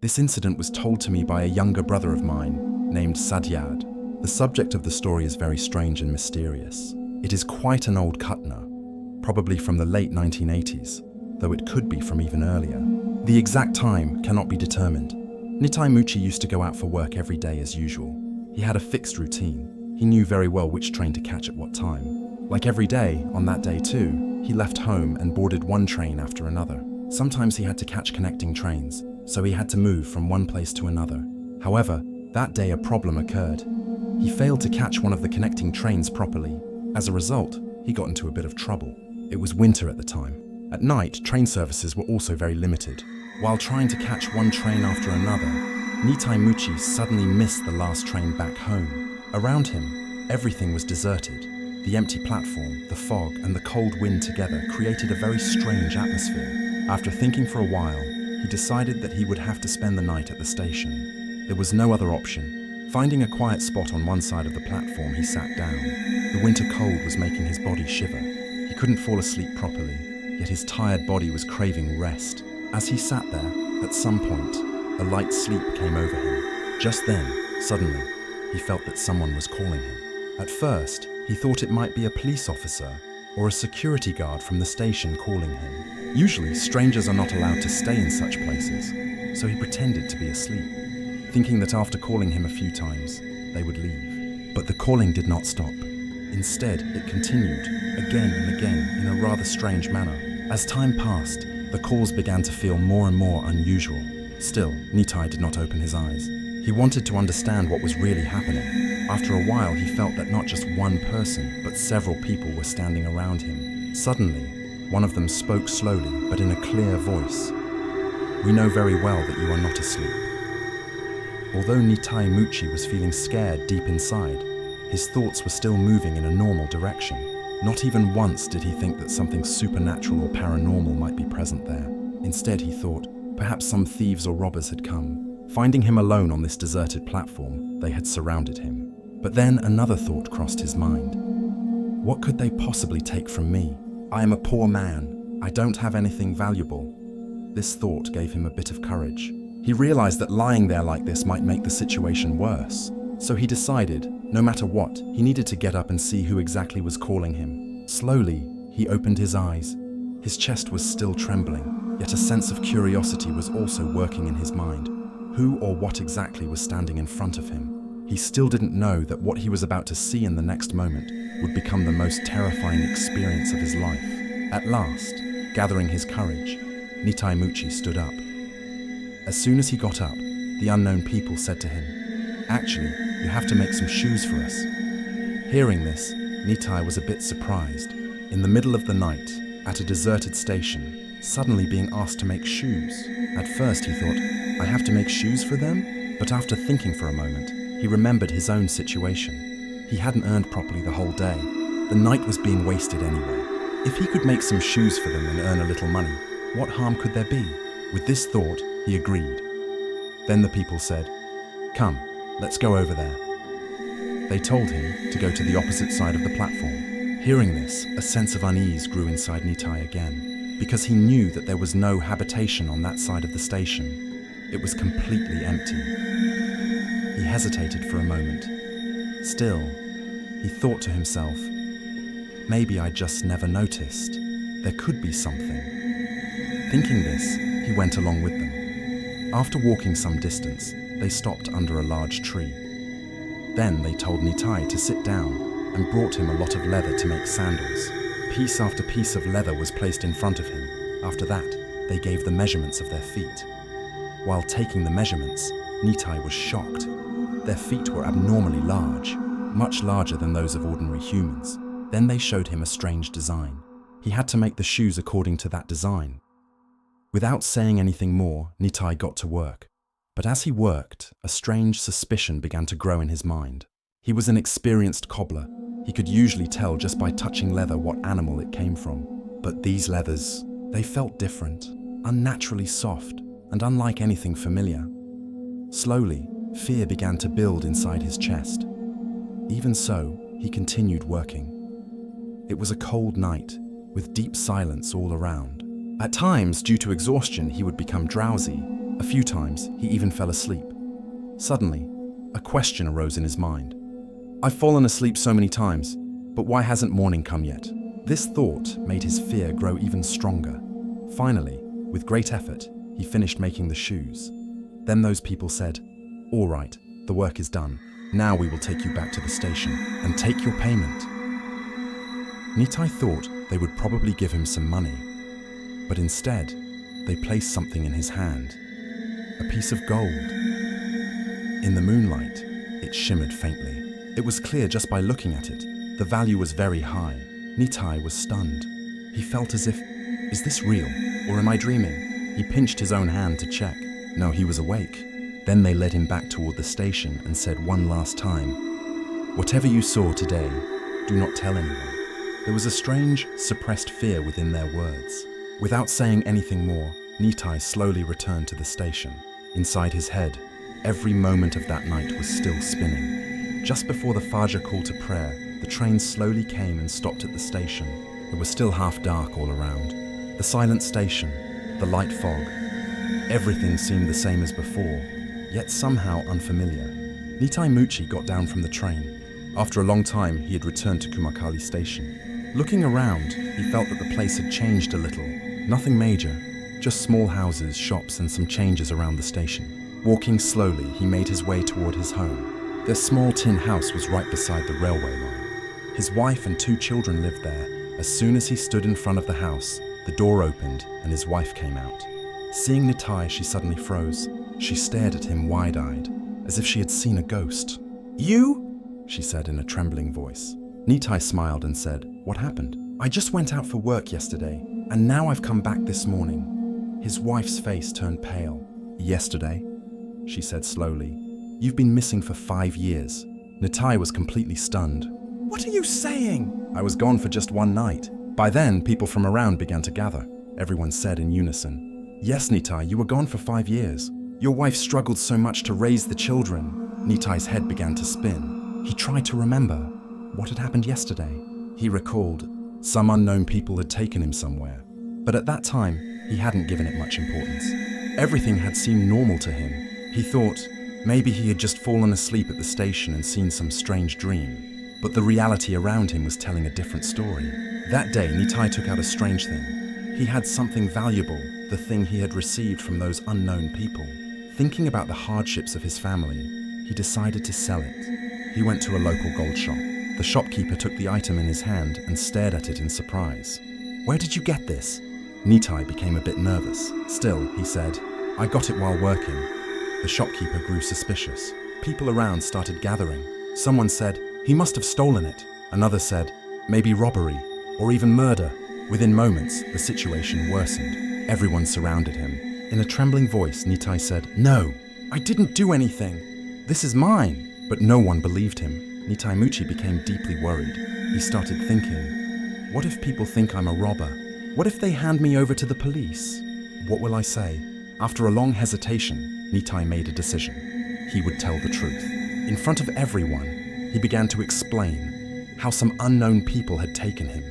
This incident was told to me by a younger brother of mine named Sadyad. The subject of the story is very strange and mysterious. It is quite an old Khatna, probably from the late 1980s, though it could be from even earlier. The exact time cannot be determined. Nitai Muchi used to go out for work every day as usual. He had a fixed routine. He knew very well which train to catch at what time. Like every day, on that day too, he left home and boarded one train after another. Sometimes he had to catch connecting trains, so he had to move from one place to another. However, that day a problem occurred. He failed to catch one of the connecting trains properly. As a result, he got into a bit of trouble. It was winter at the time. At night, train services were also very limited. While trying to catch one train after another, Nitai Muchi suddenly missed the last train back home. Around him, everything was deserted. The empty platform, the fog, and the cold wind together created a very strange atmosphere. After thinking for a while, he decided that he would have to spend the night at the station. There was no other option. Finding a quiet spot on one side of the platform, he sat down. The winter cold was making his body shiver. He couldn't fall asleep properly, yet his tired body was craving rest. As he sat there, at some point, a light sleep came over him. Just then, suddenly, he felt that someone was calling him. At first, he thought it might be a police officer or a security guard from the station calling him. Usually, strangers are not allowed to stay in such places, so he pretended to be asleep, thinking that after calling him a few times, they would leave. But the calling did not stop. Instead, it continued, again and again, in a rather strange manner. As time passed, the calls began to feel more and more unusual. Still, Nitai did not open his eyes. He wanted to understand what was really happening. After a while, he felt that not just one person, but several people were standing around him. Suddenly, one of them spoke slowly, but in a clear voice. "We know very well that you are not asleep." Although Nitai Muchi was feeling scared deep inside, his thoughts were still moving in a normal direction. Not even once did he think that something supernatural or paranormal might be present there. Instead, he thought, perhaps some thieves or robbers had come. Finding him alone on this deserted platform, they had surrounded him. But then another thought crossed his mind. What could they possibly take from me? I am a poor man. I don't have anything valuable. This thought gave him a bit of courage. He realized that lying there like this might make the situation worse. So he decided, no matter what, he needed to get up and see who exactly was calling him. Slowly, he opened his eyes. His chest was still trembling, yet a sense of curiosity was also working in his mind. Who or what exactly was standing in front of him? He still didn't know that what he was about to see in the next moment would become the most terrifying experience of his life. At last, gathering his courage, Nitai Muchi stood up. As soon as he got up, the unknown people said to him, "Actually, you have to make some shoes for us." Hearing this, Nitai was a bit surprised. In the middle of the night, at a deserted station, suddenly being asked to make shoes. At first he thought, "I have to make shoes for them?" But after thinking for a moment, he remembered his own situation. He hadn't earned properly the whole day. The night was being wasted anyway. If he could make some shoes for them and earn a little money, what harm could there be? With this thought, he agreed. Then the people said, "Come, let's go over there." They told him to go to the opposite side of the platform. Hearing this, a sense of unease grew inside Nitai again, because he knew that there was no habitation on that side of the station. It was completely empty. He hesitated for a moment. Still, he thought to himself, maybe I just never noticed. There could be something. Thinking this, he went along with them. After walking some distance, they stopped under a large tree. Then they told Nitai to sit down and brought him a lot of leather to make sandals. Piece after piece of leather was placed in front of him. After that, they gave the measurements of their feet. While taking the measurements, Nitai was shocked. Their feet were abnormally large, much larger than those of ordinary humans. Then they showed him a strange design. He had to make the shoes according to that design. Without saying anything more, Nitai got to work. But as he worked, a strange suspicion began to grow in his mind. He was an experienced cobbler. He could usually tell just by touching leather what animal it came from. But these leathers, they felt different, unnaturally soft, and unlike anything familiar. Slowly, fear began to build inside his chest. Even so, he continued working. It was a cold night, with deep silence all around. At times, due to exhaustion, he would become drowsy, A few times, he even fell asleep. Suddenly, a question arose in his mind. I've fallen asleep so many times, but why hasn't morning come yet? This thought made his fear grow even stronger. Finally, with great effort, he finished making the shoes. Then those people said, "All right, the work is done. Now we will take you back to the station and take your payment." Nitai thought they would probably give him some money, but instead, they placed something in his hand, a piece of gold. In the moonlight, it shimmered faintly. It was clear just by looking at it. The value was very high. Nitai was stunned. He felt as if, is this real, or am I dreaming? He pinched his own hand to check. No, he was awake. Then they led him back toward the station and said one last time, "Whatever you saw today, do not tell anyone." There was a strange, suppressed fear within their words. Without saying anything more, Nitai slowly returned to the station. Inside his head, every moment of that night was still spinning. Just before the Fajr call to prayer, the train slowly came and stopped at the station. It was still half dark all around. The silent station, the light fog. Everything seemed the same as before, yet somehow unfamiliar. Nitai Muchi got down from the train. After a long time, he had returned to Kumakali station. Looking around, he felt that the place had changed a little. Nothing major, just small houses, shops, and some changes around the station. Walking slowly, he made his way toward his home. Their small tin house was right beside the railway line. His wife and 2 children lived there. As soon as he stood in front of the house, the door opened and his wife came out. Seeing Nitai, she suddenly froze. She stared at him wide-eyed, as if she had seen a ghost. "You?" she said in a trembling voice. Nitai smiled and said, "What happened?" "I just went out for work yesterday, and now I've come back this morning." His wife's face turned pale. "Yesterday?" she said slowly. "You've been missing for 5 years." Nitai was completely stunned. "What are you saying?" "I was gone for just 1 night. By then, people from around began to gather." Everyone said in unison. "Yes, Nitai, you were gone for 5 years. Your wife struggled so much to raise the children." Nitai's head began to spin. He tried to remember what had happened yesterday. He recalled some unknown people had taken him somewhere, but at that time, he hadn't given it much importance. Everything had seemed normal to him. He thought maybe he had just fallen asleep at the station and seen some strange dream, but the reality around him was telling a different story. That day, Nitai took out a strange thing. He had something valuable, the thing he had received from those unknown people. Thinking about the hardships of his family, he decided to sell it. He went to a local gold shop. The shopkeeper took the item in his hand and stared at it in surprise. "Where did you get this?" Nitai became a bit nervous. Still, he said, "I got it while working." The shopkeeper grew suspicious. People around started gathering. Someone said, "He must have stolen it." Another said, "Maybe robbery, or even murder." Within moments, the situation worsened. Everyone surrounded him. In a trembling voice, Nitai said, "No, I didn't do anything. This is mine." But no one believed him. Nitai Muchi became deeply worried. He started thinking, what if people think I'm a robber? What if they hand me over to the police? What will I say? After a long hesitation, Nitai made a decision. He would tell the truth. In front of everyone, he began to explain how some unknown people had taken him,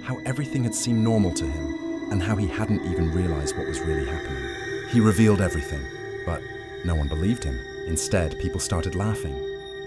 how everything had seemed normal to him, and how he hadn't even realized what was really happening. He revealed everything, but no one believed him. Instead, people started laughing.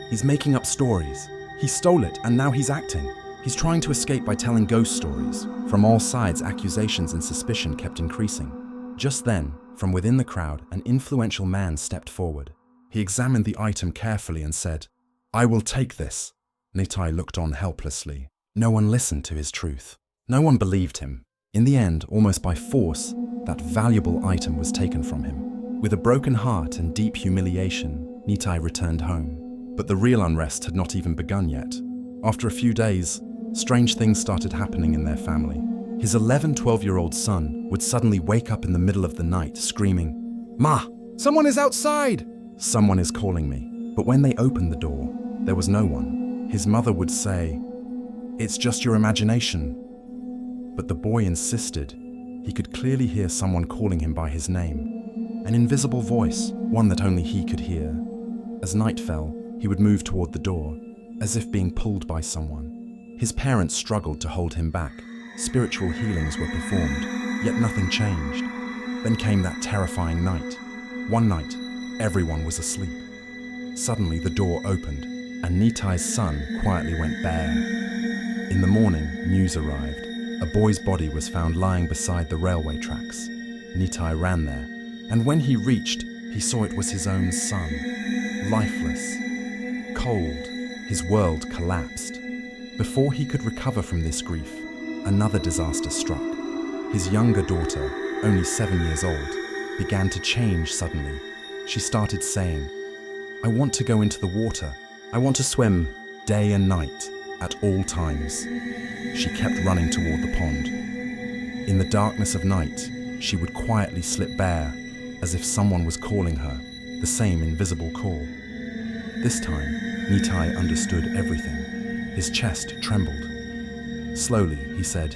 He's making up stories. He stole it, and now he's acting. He's trying to escape by telling ghost stories. From all sides, accusations and suspicion kept increasing. Just then, from within the crowd, an influential man stepped forward. He examined the item carefully and said, "I will take this." Nitai looked on helplessly. No one listened to his truth. No one believed him. In the end, almost by force, that valuable item was taken from him. With a broken heart and deep humiliation, Nitai returned home. But the real unrest had not even begun yet. After a few days, strange things started happening in their family. His 12-year-old son would suddenly wake up in the middle of the night screaming, "Ma, someone is outside! Someone is calling me." But when they opened the door, there was no one. His mother would say, "It's just your imagination." But the boy insisted. He could clearly hear someone calling him by his name. An invisible voice, one that only he could hear. As night fell, he would move toward the door, as if being pulled by someone. His parents struggled to hold him back. Spiritual healings were performed, yet nothing changed. Then came that terrifying night. One night, everyone was asleep. Suddenly the door opened, and Nitai's son quietly went bare. In the morning, news arrived. A boy's body was found lying beside the railway tracks. Nitai ran there, and when he reached, he saw it was his own son. Lifeless, cold, his world collapsed. Before he could recover from this grief, another disaster struck. His younger daughter, only 7 years old, began to change suddenly. She started saying, "I want to go into the water. I want to swim day and night, at all times." She kept running toward the pond. In the darkness of night, she would quietly slip bare, as if someone was calling her, the same invisible call. This time, Nitai understood everything. His chest trembled. Slowly, he said,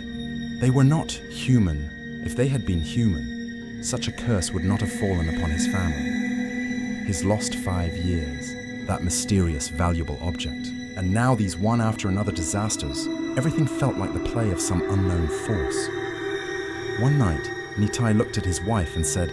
"They were not human. If they had been human, such a curse would not have fallen upon his family." His lost 5 years, that mysterious, valuable object, and now these one after another disasters, everything felt like the play of some unknown force. One night, Nitai looked at his wife and said,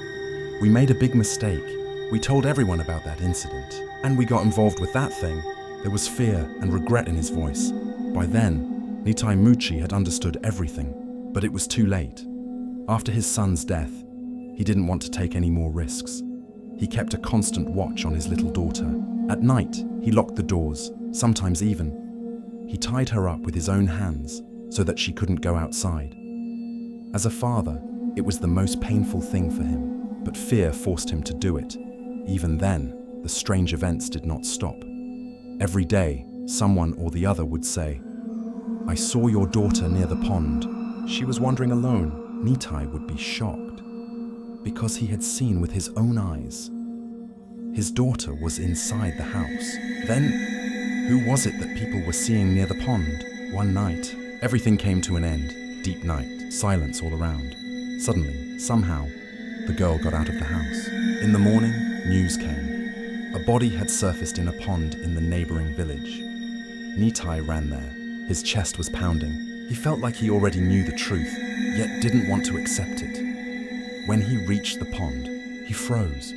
"We made a big mistake. We told everyone about that incident, and we got involved with that thing." There was fear and regret in his voice. By then, Nitai Muchi had understood everything, but it was too late. After his son's death, he didn't want to take any more risks. He kept a constant watch on his little daughter. At night, he locked the doors, sometimes even. He tied her up with his own hands so that she couldn't go outside. As a father, it was the most painful thing for him, but fear forced him to do it. Even then, the strange events did not stop. Every day, someone or the other would say, "I saw your daughter near the pond. She was wandering alone." Nitai would be shocked, because he had seen with his own eyes. His daughter was inside the house. Then, who was it that people were seeing near the pond? One night, everything came to an end. Deep night, silence all around. Suddenly, somehow, the girl got out of the house. In the morning, news came. A body had surfaced in a pond in the neighboring village. Nitai ran there. His chest was pounding. He felt like he already knew the truth, yet didn't want to accept it. When he reached the pond, he froze.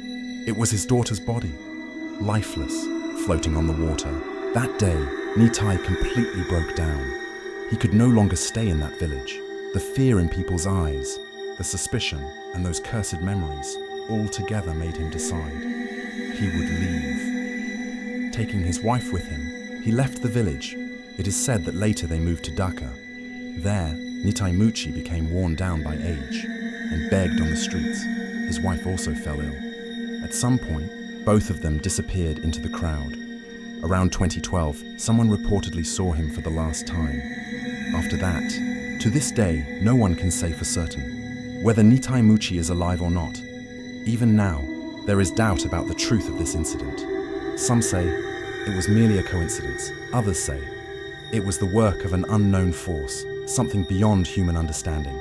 It was his daughter's body, lifeless, floating on the water. That day, Nitai completely broke down. He could no longer stay in that village. The fear in people's eyes, the suspicion, and those cursed memories all together made him decide he would leave. Taking his wife with him, he left the village. It is said that later they moved to Dhaka. There, Nitai Muchi became worn down by age and begged on the streets. His wife also fell ill. At some point, both of them disappeared into the crowd. Around 2012, someone reportedly saw him for the last time. After that, to this day, no one can say for certain whether Nitai Muchi is alive or not. Even now, there is doubt about the truth of this incident. Some say it was merely a coincidence. Others say it was the work of an unknown force, something beyond human understanding.